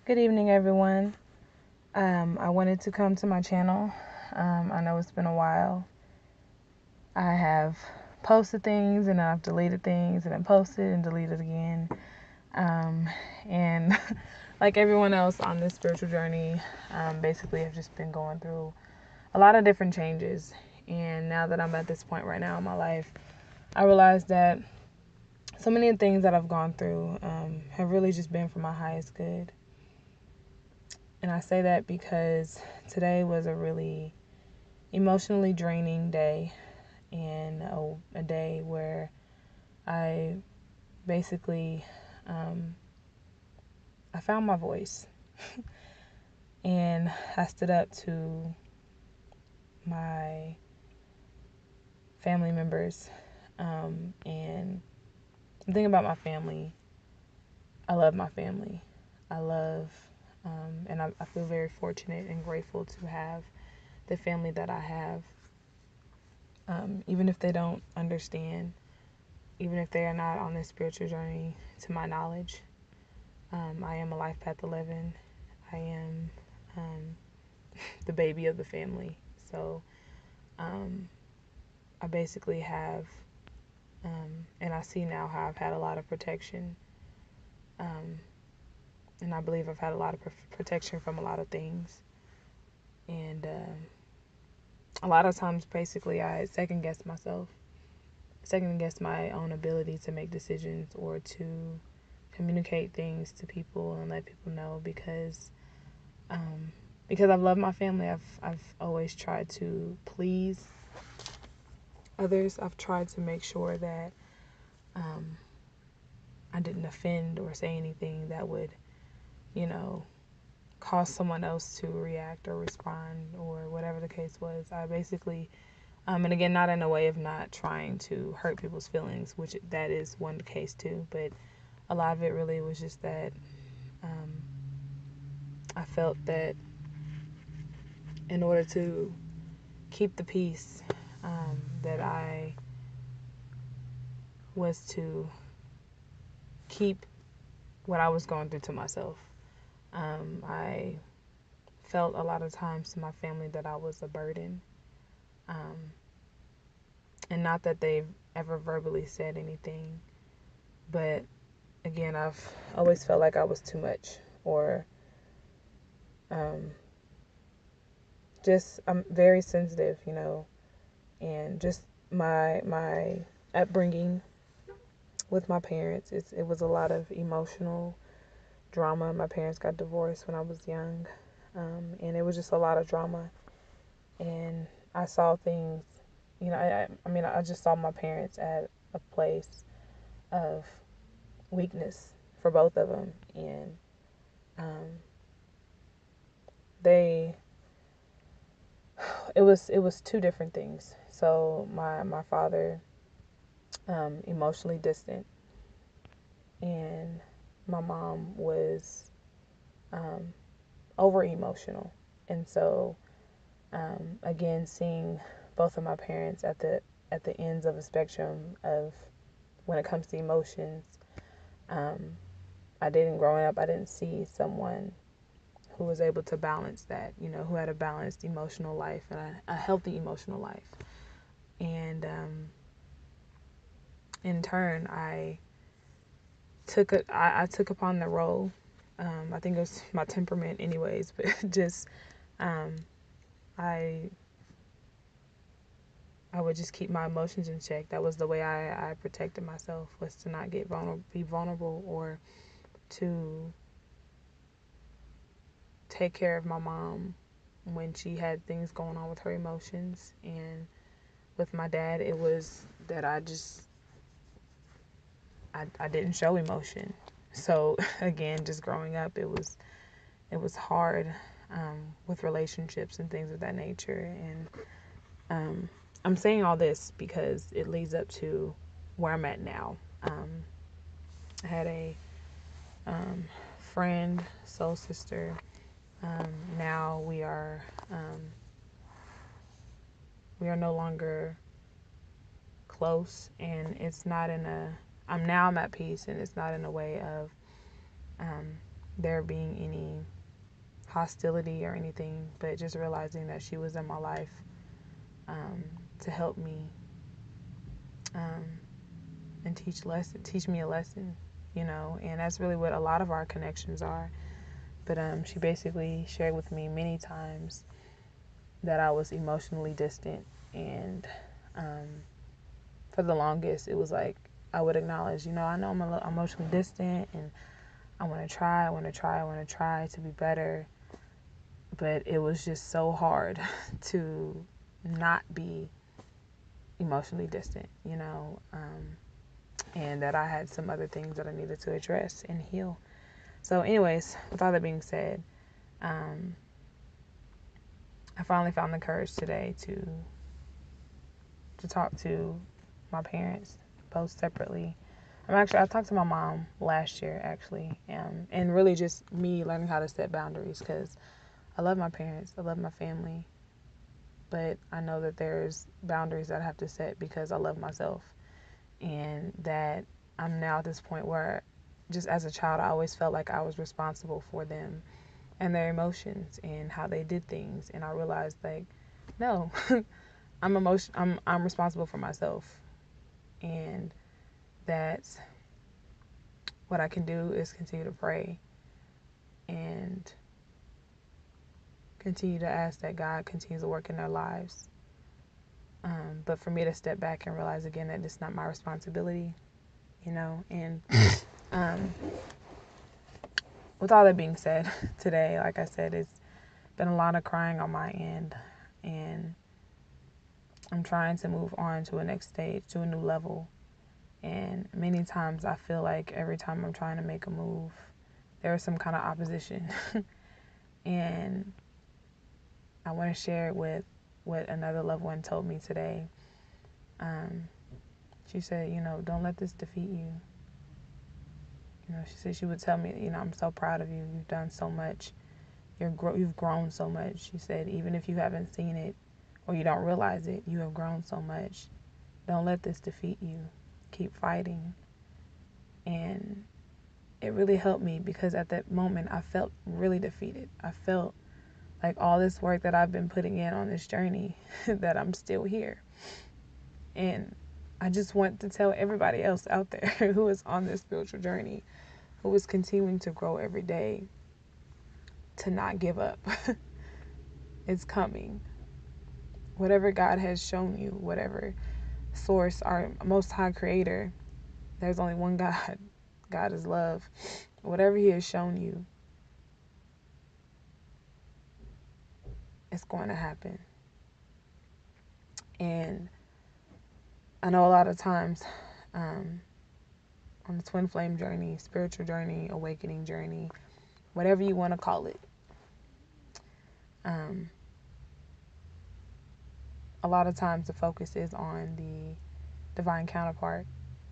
Good evening, everyone. I wanted to come to my channel. I know it's been a while. I have posted things and I've deleted things and then posted and deleted again. And like everyone else on this spiritual journey, basically I've just been going through a lot of different changes. And now that I'm at this point right now in my life, I realize that so many of the things that I've gone through have really just been for my highest good. And I say that because today was a really emotionally draining day, and a day where I basically I found my voice. And I stood up to my family members, and the thing about my family, I love my family. I love and I feel very fortunate and grateful to have the family that I have. Even if they don't understand, even if they are not on this spiritual journey, to my knowledge, I am a life path 11. I am the baby of the family. So I basically have, and I see now how I've had a lot of protection. And I believe I've had a lot of protection from a lot of things. And a lot of times, basically, I second guess myself, second guess my own ability to make decisions or to communicate things to people and let people know, because I've loved my family. I've always tried to please others. I've tried to make sure that I didn't offend or say anything that would, cause someone else to react or respond or whatever the case was. I basically, and again, not in a way of not trying to hurt people's feelings, which that is one case too, but a lot of it really was just that I felt that in order to keep the peace, that I was to keep what I was going through to myself. I felt a lot of times to my family that I was a burden. And not that they've ever verbally said anything, but again, I've always felt like I was too much, or just I'm very sensitive, and just my upbringing with my parents, it was a lot of emotional drama. My parents got divorced when I was young, and it was just a lot of drama. And I saw things, I mean, I just saw my parents at a place of weakness for both of them, and they, it was two different things. So my father, emotionally distant, and my mom was over emotional. And so again, seeing both of my parents at the ends of a spectrum of when it comes to emotions, I didn't growing up. I didn't see someone who was able to balance that. Who had a balanced emotional life and a healthy emotional life. And in turn, I took upon the role. I think it was my temperament, anyways, but just I I would just keep my emotions in check. That was the way I protected myself, was to not be vulnerable, or to take care of my mom when she had things going on with her emotions. And with my dad, it was that I didn't show emotion. So again, just growing up, it was hard with relationships and things of that nature. And I'm saying all this because it leads up to where I'm at now. I had a friend, soul sister. Now we are no longer close, and it's not in a. I'm at peace, and it's not in a way of there being any hostility or anything, but just realizing that she was in my life to help me and teach me a lesson, and that's really what a lot of our connections are. But she basically shared with me many times that I was emotionally distant, and for the longest, it was like I would acknowledge, I know I'm emotionally distant, and I want to try to be better, but it was just so hard to not be emotionally distant, and that I had some other things that I needed to address and heal. So anyways, with all that being said, I finally found the courage today to talk to my parents, both separately. I talked to my mom last year, actually, and really just me learning how to set boundaries, because I love my parents, I love my family, but I know that there's boundaries that I have to set because I love myself, and that I'm now at this point where, just as a child, I always felt like I was responsible for them and their emotions and how they did things, and I realized, like, no, I'm responsible for myself, and that's what I can do is continue to pray and continue to ask that God continues to work in their lives. But for me to step back and realize again that it's not my responsibility, and with all that being said, today, like I said, it's been a lot of crying on my end, and I'm trying to move on to a next stage, to a new level. And many times I feel like every time I'm trying to make a move, there's some kind of opposition. And I want to share with what another loved one told me today. She said, don't let this defeat you. She said she would tell me, I'm so proud of you. You've done so much. You've grown so much. She said, even if you haven't seen it or you don't realize it, you have grown so much. Don't let this defeat you. Keep fighting. And it really helped me, because at that moment I felt really defeated. I felt like all this work that I've been putting in on this journey, that I'm still here. And I just want to tell everybody else out there who is on this spiritual journey, who is continuing to grow every day, to not give up. It's coming. Whatever God has shown you, whatever source, our most high creator, there's only one God. God is love. Whatever he has shown you, it's going to happen. And I know a lot of times on the twin flame journey, spiritual journey, awakening journey, whatever you want to call it, a lot of times the focus is on the divine counterpart.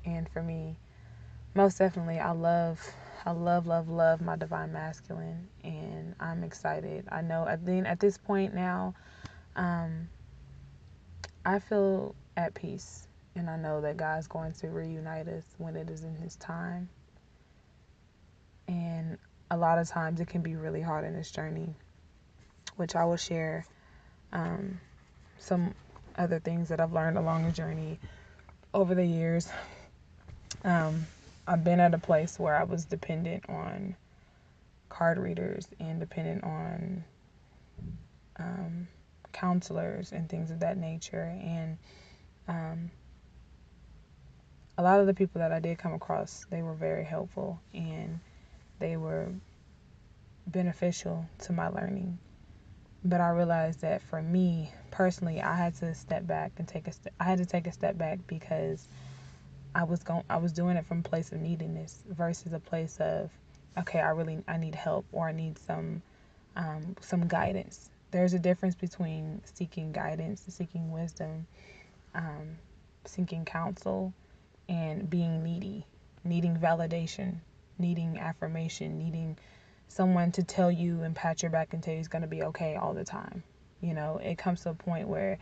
And for me, most definitely, I love my divine masculine, and I'm excited. I know at this point now, I feel at peace, and I know that God's going to reunite us when it is in his time. And a lot of times it can be really hard in this journey, which I will share some other things that I've learned along the journey over the years. I've been at a place where I was dependent on card readers and dependent on counselors and things of that nature. And a lot of the people that I did come across, they were very helpful and they were beneficial to my learning. But I realized that for me personally, I had to step back and take a step back, because I was doing it from a place of neediness versus a place of, okay, I need help, or I need some guidance. There's a difference between seeking guidance, seeking wisdom, seeking counsel, and being needy, needing validation, needing affirmation, needing someone to tell you and pat your back and tell you it's going to be okay all the time. It comes to a point where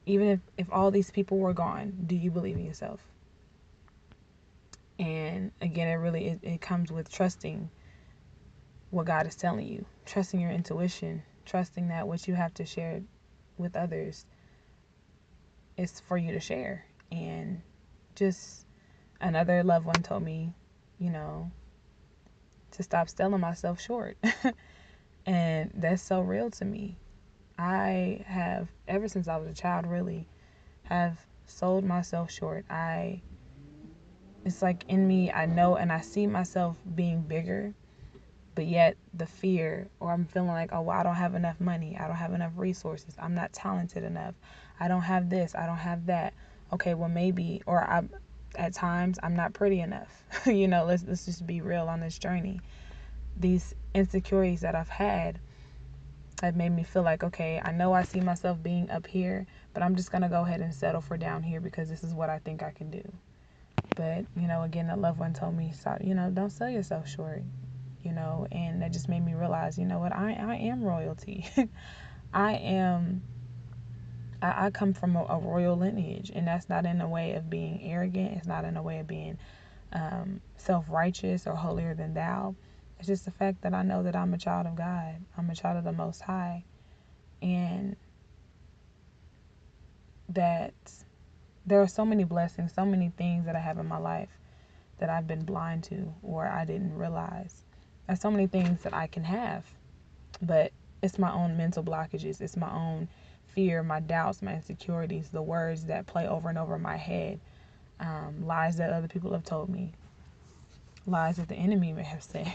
even if all these people were gone, do you believe in yourself? And again, it comes with trusting what God is telling you, trusting your intuition, trusting that what you have to share with others is for you to share. And just another loved one told me, to stop selling myself short. And that's so real to me. I have, ever since I was a child, really have sold myself short. It's like in me, I know and I see myself being bigger, but yet the fear, or I'm feeling like, oh, well, I don't have enough money. I don't have enough resources. I'm not talented enough. I don't have this. I don't have that. Okay, well, maybe, at times I'm not pretty enough. Let's just be real on this journey. These insecurities that I've had have made me feel like, okay, I know I see myself being up here, but I'm just going to go ahead and settle for down here because this is what I think I can do. But, again, a loved one told me, stop, don't sell yourself short, and that just made me realize, what, I am royalty. I come from a royal lineage, and that's not in a way of being arrogant. It's not in a way of being self-righteous or holier than thou. It's just the fact that I know that I'm a child of God. I'm a child of the Most High. And that there are so many blessings, so many things that I have in my life that I've been blind to or I didn't realize. There's so many things that I can have, but it's my own mental blockages. It's my own fear, my doubts, my insecurities, the words that play over and over in my head, lies that other people have told me, lies that the enemy may have said,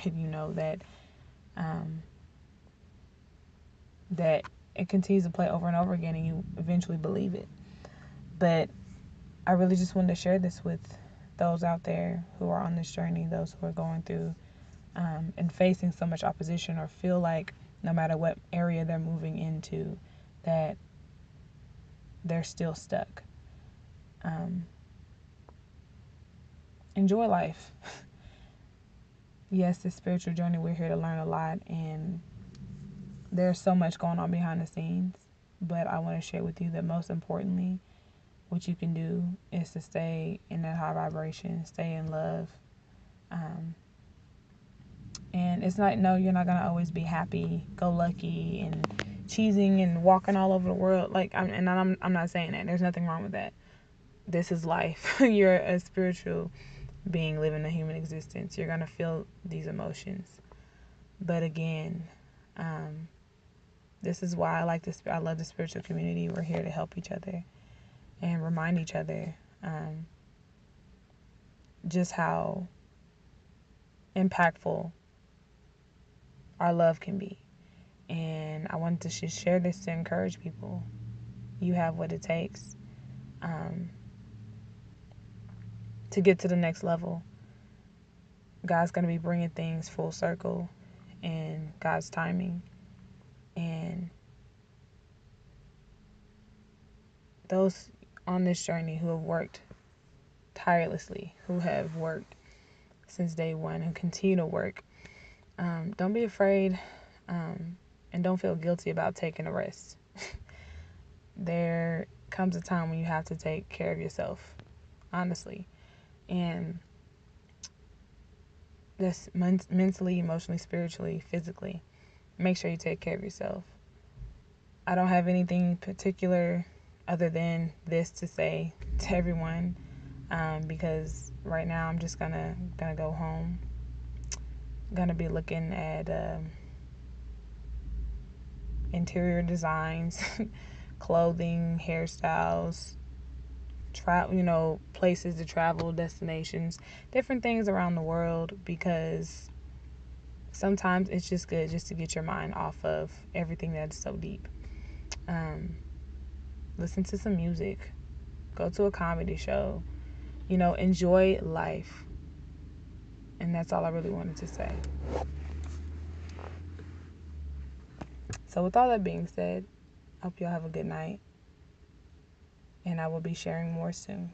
that it continues to play over and over again and you eventually believe it. But I really just wanted to share this with those out there who are on this journey, those who are going through and facing so much opposition or feel like no matter what area they're moving into, that they're still stuck. Enjoy life. Yes, this spiritual journey, we're here to learn a lot, and there's so much going on behind the scenes, but I want to share with you that most importantly, what you can do is to stay in that high vibration, stay in love. And it's not, no, you're not going to always be happy, go lucky, and cheesing and walking all over the world. I'm not saying that. There's nothing wrong with that. This is life. You're a spiritual being living a human existence. You're going to feel these emotions. But again, this is why I love the spiritual community. We're here to help each other and remind each other just how impactful our love can be. And I wanted to just share this to encourage people. You have what it takes to get to the next level. God's going to be bringing things full circle in God's timing. And those on this journey who have worked tirelessly, who have worked since day one and continue to work, don't be afraid and don't feel guilty about taking a rest. There comes a time when you have to take care of yourself, honestly. And that's mentally, emotionally, spiritually, physically. Make sure you take care of yourself. I don't have anything particular other than this to say to everyone, because right now I'm just gonna go home. Gonna be looking at interior designs, clothing, hairstyles, places to travel, destinations, different things around the world, because sometimes it's just good just to get your mind off of everything that's so deep. Listen to some music, go to a comedy show, enjoy life. And that's all I really wanted to say. So with all that being said, I hope y'all have a good night, and I will be sharing more soon.